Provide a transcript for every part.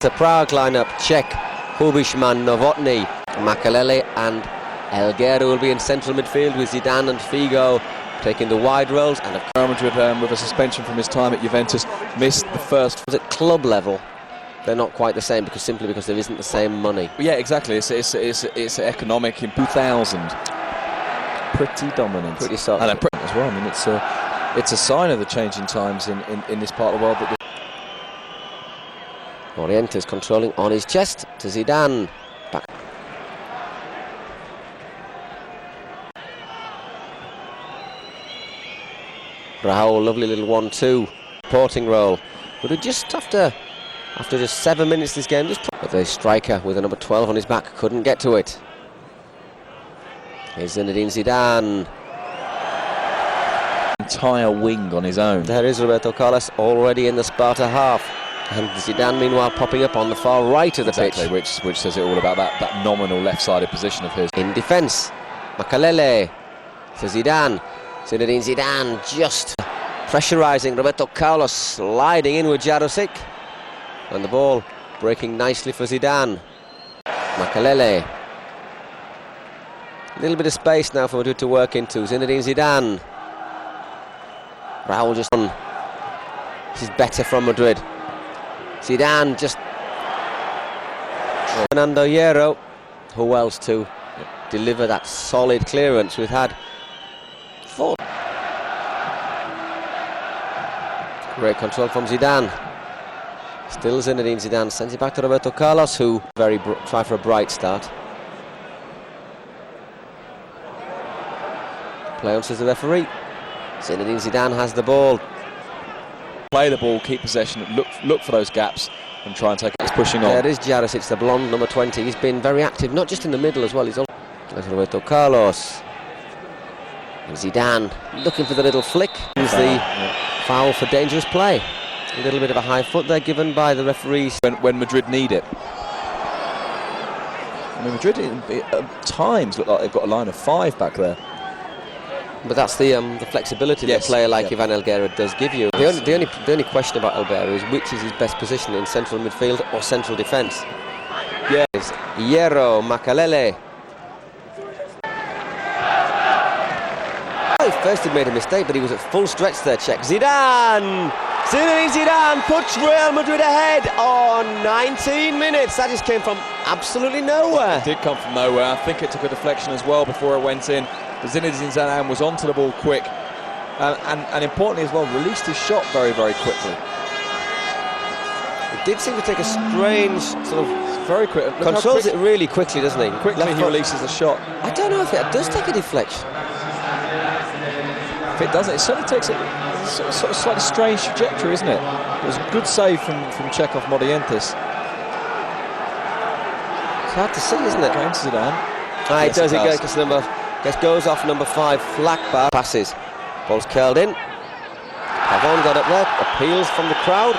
The Prague lineup: Čech, Hubishman, Novotny, Makalele and Elguera will be in central midfield with Zidane and Figo taking the wide roles. And Real Madrid, with a suspension from his time at Juventus, missed the first. At club level, they're not quite the same because there isn't the same money. Yeah, exactly. It's economic. In 2000, pretty dominant, pretty solid, and as well. I mean, it's a sign of the changing times in this part of the world. That Morientes controlling on his chest to Zidane. Back. Raul, lovely little 1-2 porting role. But it just after just 7 minutes this game, but the striker with a number 12 on his back couldn't get to it. Here's Zinedine Zidane. Entire wing on his own. There is Roberto Carlos already in the Sparta half. And Zidane, meanwhile, popping up on the far right of the pitch. Which says it all about that nominal left-sided position of his. In defence, Makalele to Zidane. Zinedine Zidane just pressurising Roberto Carlos, sliding in with Jarosic. And the ball breaking nicely for Zidane. Makalele. A little bit of space now for Madrid to work into. Zinedine Zidane. Raul just on. This is better from Madrid. Zidane just... Fernando Hierro. Who else to deliver that solid clearance? We've had 4. Great control from Zidane. Still Zinedine Zidane sends it back to Roberto Carlos, who try for a bright start. Play on, says the referee. Zinedine Zidane has the ball. Play the ball, keep possession, look for those gaps and try and take it. He's pushing on. There is Jarosic, the blonde number 20. He's been very active, not just in the middle as well. He's also Roberto Carlos. And Zidane looking for the little flick. Use the foul for dangerous play. A little bit of a high foot there given by the referees. When Madrid need it. I mean, Madrid at times look like they've got a line of 5 back there. But that's the flexibility that a player like Ivan Elguera does give you. The only question about Elguera is which is his best position, in central midfield or central defence. Yeah. Hierro, Makalele. First he made a mistake, but he was at full stretch there, Czech. Zidane! Zinedine Zidane puts Real Madrid ahead on 19 minutes. That just came from absolutely nowhere. It did come from nowhere. I think it took a deflection as well before it went in. But Zinedine Zidane was onto the ball quick. And importantly as well, released his shot very, very quickly. It did seem to take a strange sort of... Very quick. Controls it really quickly, doesn't he? Quickly he releases the shot. I don't know if it does take a deflection. If it doesn't, it certainly takes a sort of slightly strange trajectory, isn't it? It was a good save from Chekhov Morientes. It's hard to see, isn't it? Going to Zidane. It does. It goes off number 5, Flakbar. Passes. Ball's curled in. Pavon got up there. Appeals from the crowd.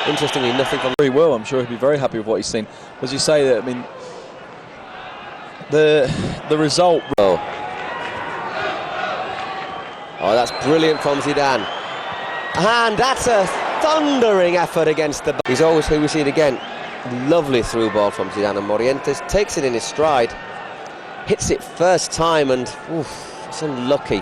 Interestingly, nothing from... Very well, I'm sure he'll be very happy with what he's seen. As you say, that I mean, the result... Oh, that's brilliant from Zidane. And that's a thundering effort against the... He's always, here we see it again, lovely through ball from Zidane, and Morientes takes it in his stride, hits it first time, and it's unlucky.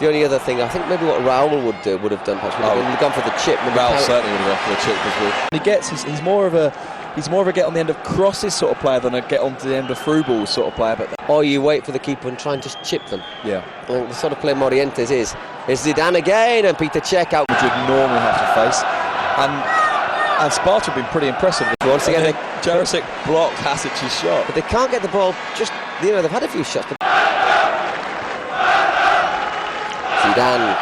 The only other thing, I think maybe what Raul would have done, perhaps, would have gone for the chip. Raul certainly would have gone for the chip as well. He gets, he's more of a get on the end of crosses sort of player than a get onto the end of through balls sort of player. But or you wait for the keeper and try and just chip them. Yeah. And the sort of play Morientes is Zidane again, and Peter Cech out. Madrid normally have to face, and Sparta have been pretty impressive. Once again, Jarosic blocked Hasic's shot, but they can't get the ball. Just they've had a few shots. But Zidane,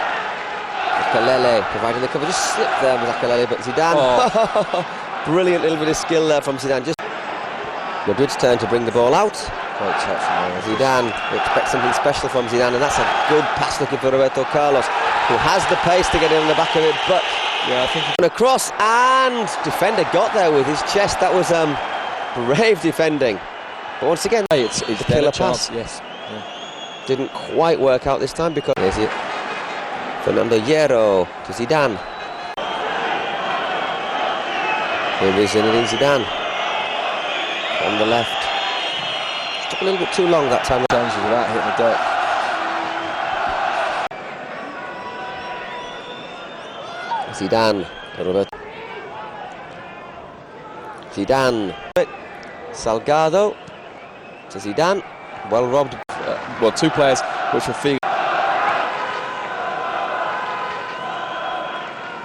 Makalele providing the cover, just slipped there with Makalele, but Zidane. Brilliant little bit of skill there from Zidane. Just Madrid's turn to bring the ball out. Great touch from Zidane. We expect something special from Zidane, and that's a good pass looking for Roberto Carlos, who has the pace to get in on the back of it. But yeah, I think across, and defender got there with his chest. That was brave defending. But once again, it's the killer pass. Yes. Yeah. Didn't quite work out this time because there's it. Fernando Hierro to Zidane. Here is Zinedine Zidane on the left. Took a little bit too long that time. Changes without hitting the deck. Zidane, Roberto. Zidane, Salgado to Zidane, well robbed. Well, two players which were Figo.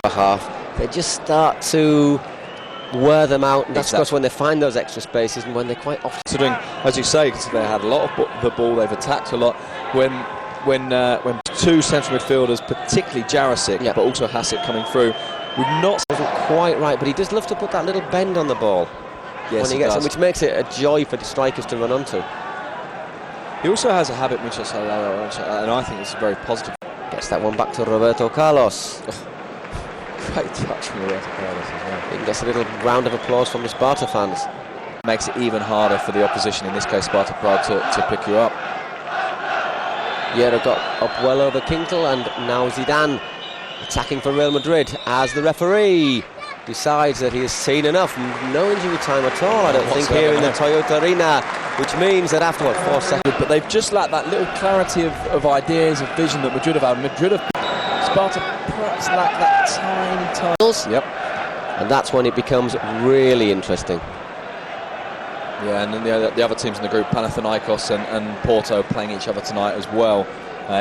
Half, they just start to wear them out, and that's of course when they find those extra spaces and when they quite often. Considering, as you say, because they had a lot of the ball, they've attacked a lot. When two central midfielders, particularly Jarosic, but also Hasek coming through, we've not quite right, but he does love to put that little bend on the ball when he gets it, which makes it a joy for the strikers to run onto. He also has a habit, which is, and I think it's very positive. Gets that one back to Roberto Carlos. Great touch from Roberto Carlos as well. He gets a little round of applause from the Sparta fans. Makes it even harder for the opposition, in this case Sparta Prague, to pick you up. Yera got up well over Kinkel, and now Zidane attacking for Real Madrid as the referee decides that he has seen enough. No injury time at all, I don't think, here in the Toyota Arena, which means that after, what, 4 seconds... But they've just lacked that little clarity of ideas, of vision that Madrid have had. Sparta perhaps lack that tiny... Yep. And that's when it becomes really interesting. Yeah, and then the other teams in the group, Panathinaikos and Porto, playing each other tonight as well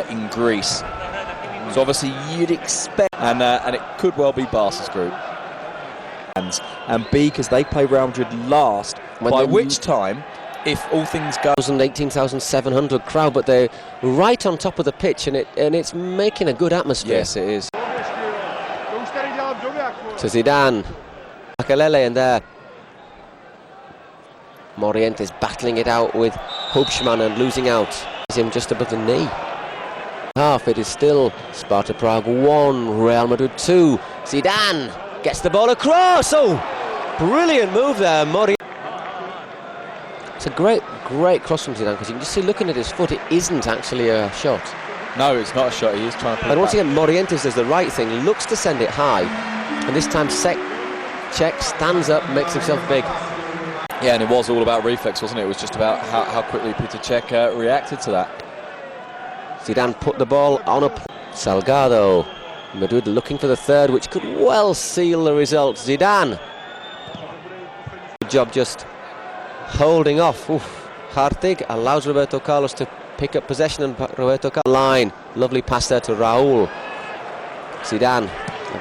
in Greece. So obviously you'd expect, and it could well be Barca's group. And B, because they play Real Madrid last, by which time, if all things go... 18,700 crowd, but they're right on top of the pitch, and it's making a good atmosphere. Yes, it is. To Zidane, Makalele in there. Morientes battling it out with Hubschmann and losing out. Him just above the knee. Half, it is still Sparta Prague 1, Real Madrid 2. Zidane gets the ball across. Oh, brilliant move there, Morientes. It's a great cross from Zidane, because you can just see, looking at his foot, it isn't actually a shot. No, it's not a shot. He is trying to put it And once back. again, Morientes does the right thing, looks to send it high, and this time Cech stands up, makes himself big. Yeah, and it was all about reflex, wasn't it? It was just about how quickly Peter Cech reacted to that. Zidane put the ball on a... Salgado. Madrid looking for the third, which could well seal the result. Zidane. Good job just holding off. Hartig allows Roberto Carlos to pick up possession, and Roberto Carlos line. Lovely pass there to Raul. Zidane.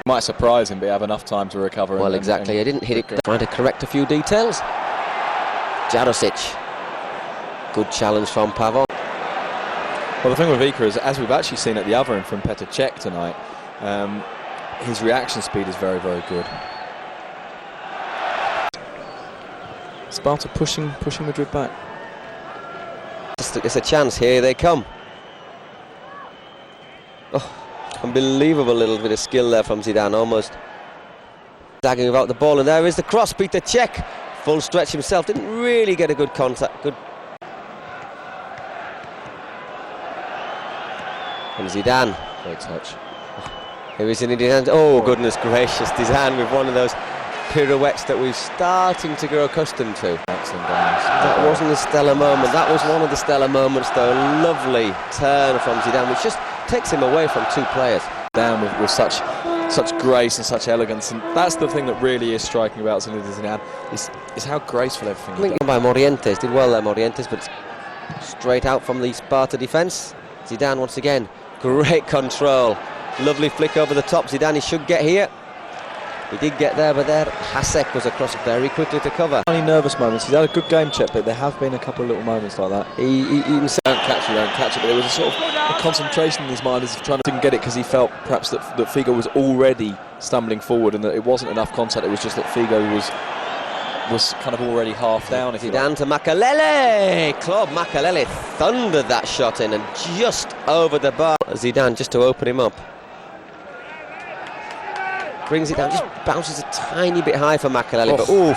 Might surprise him, but have enough time to recover. Well, exactly. He didn't hit it. Trying to correct a few details. Jarosic. Good challenge from Pavon. Well, the thing with Iker is, as we've actually seen at the other end from Petr Cech tonight, his reaction speed is very, very good. Sparta pushing Madrid back. It's a chance. Here they come. Oh, unbelievable little bit of skill there from Zidane, almost zagging about the ball, and there is the cross. Peter Cech, full stretch himself, didn't really get a good contact. Good. And Zidane, Great touch. here is Zinedine. Oh, goodness gracious, Zidane with one of those pirouettes that we're starting to grow accustomed to. Excellent. That wasn't a stellar moment. That was one of the stellar moments, though. A lovely turn from Zidane, which just takes him away from two players. Down with such grace and such elegance, and that's the thing that really is striking about Zinedine Zidane, is how graceful everything is. By Morientes, did well there, Morientes, but straight out from the Sparta defence. Zidane once again, great control, lovely flick over the top. Zidane, he should get here. He did get there, but there Hasek was across very quickly to cover. Only nervous moments. He's had a good game check, but there have been a couple of little moments like that. He Don't catch it, but there was a sort of a concentration in his mind as if trying to get it, because he felt perhaps that Figo was already stumbling forward and that it wasn't enough contact. It was just that Figo was kind of already half down. Zidane to Makalele. Claude Makalele thundered that shot in and just over the bar. Zidane just to open him up. Brings it down, just bounces a tiny bit high for Makalele, but oof.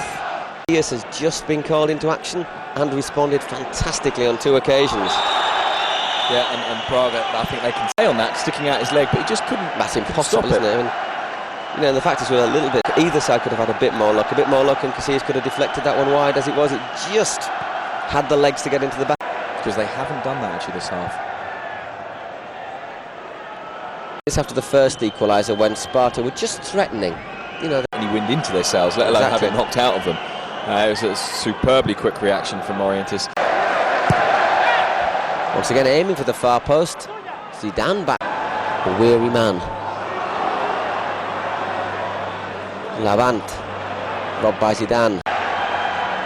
Diaz has just been called into action and responded fantastically on 2 occasions. Yeah, and Prague, I think they can stay on that, sticking out his leg, but he just couldn't. That's impossible, isn't it? I mean, You know, the fact is, with a little bit, either side could have had a bit more luck, and Casillas could have deflected that one wide. As it was, it just had the legs to get into the back. Because they haven't done that actually this half. It's after the first equaliser when Sparta were just threatening. You know, any wind into their sails, let alone have it knocked out of them. It was a superbly quick reaction from Morientes. Once again aiming for the far post. Zidane back. The weary man. Lavant. Robbed by Zidane.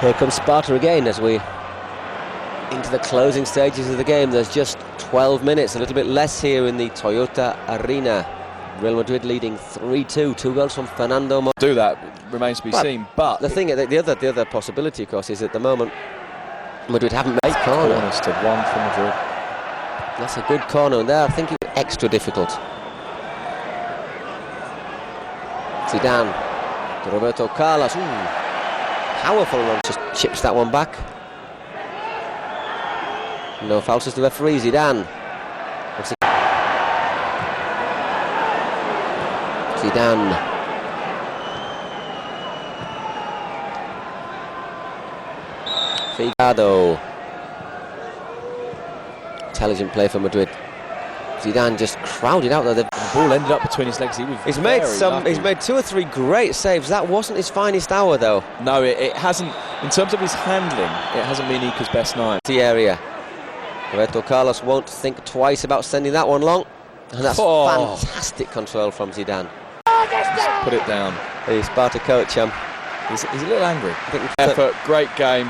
Here comes Sparta again as we into the closing stages of the game. There's just 12 minutes, a little bit less here in the Toyota Arena. Real Madrid leading 3-2, 2 goals from Fernando. Do that remains to be seen, but the thing, the other possibility, of course, is at the moment Madrid haven't made corner. Corners to 1 for Madrid. That's a good corner, and there I think it's extra difficult. Zidane to Roberto Carlos. Powerful run, just chips that one back. No fouls to the referee. Zidane. Zidane. Figado. Intelligent play for Madrid. Zidane just crowded out there. The ball ended up between his legs. He's made 2 or 3 great saves. That wasn't his finest hour, though. No, it hasn't. In terms of his handling, it hasn't been Ica's best night. The area. Roberto Carlos won't think twice about sending that one long. And that's fantastic control from Zidane. Just put it down. The Sparta coach, he's a little angry. Effort, great game.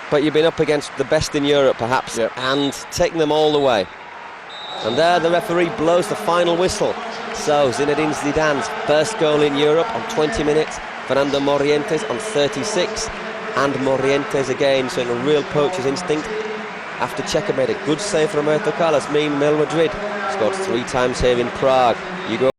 But you've been up against the best in Europe, perhaps, and taking them all the way. And there the referee blows the final whistle. So Zinedine Zidane's first goal in Europe on 20 minutes. Fernando Morientes on 36. And Morientes again showing a real poacher's instinct. After Checa made a good save from Roberto Carlos, Real Madrid scored 3 times here in Prague. You go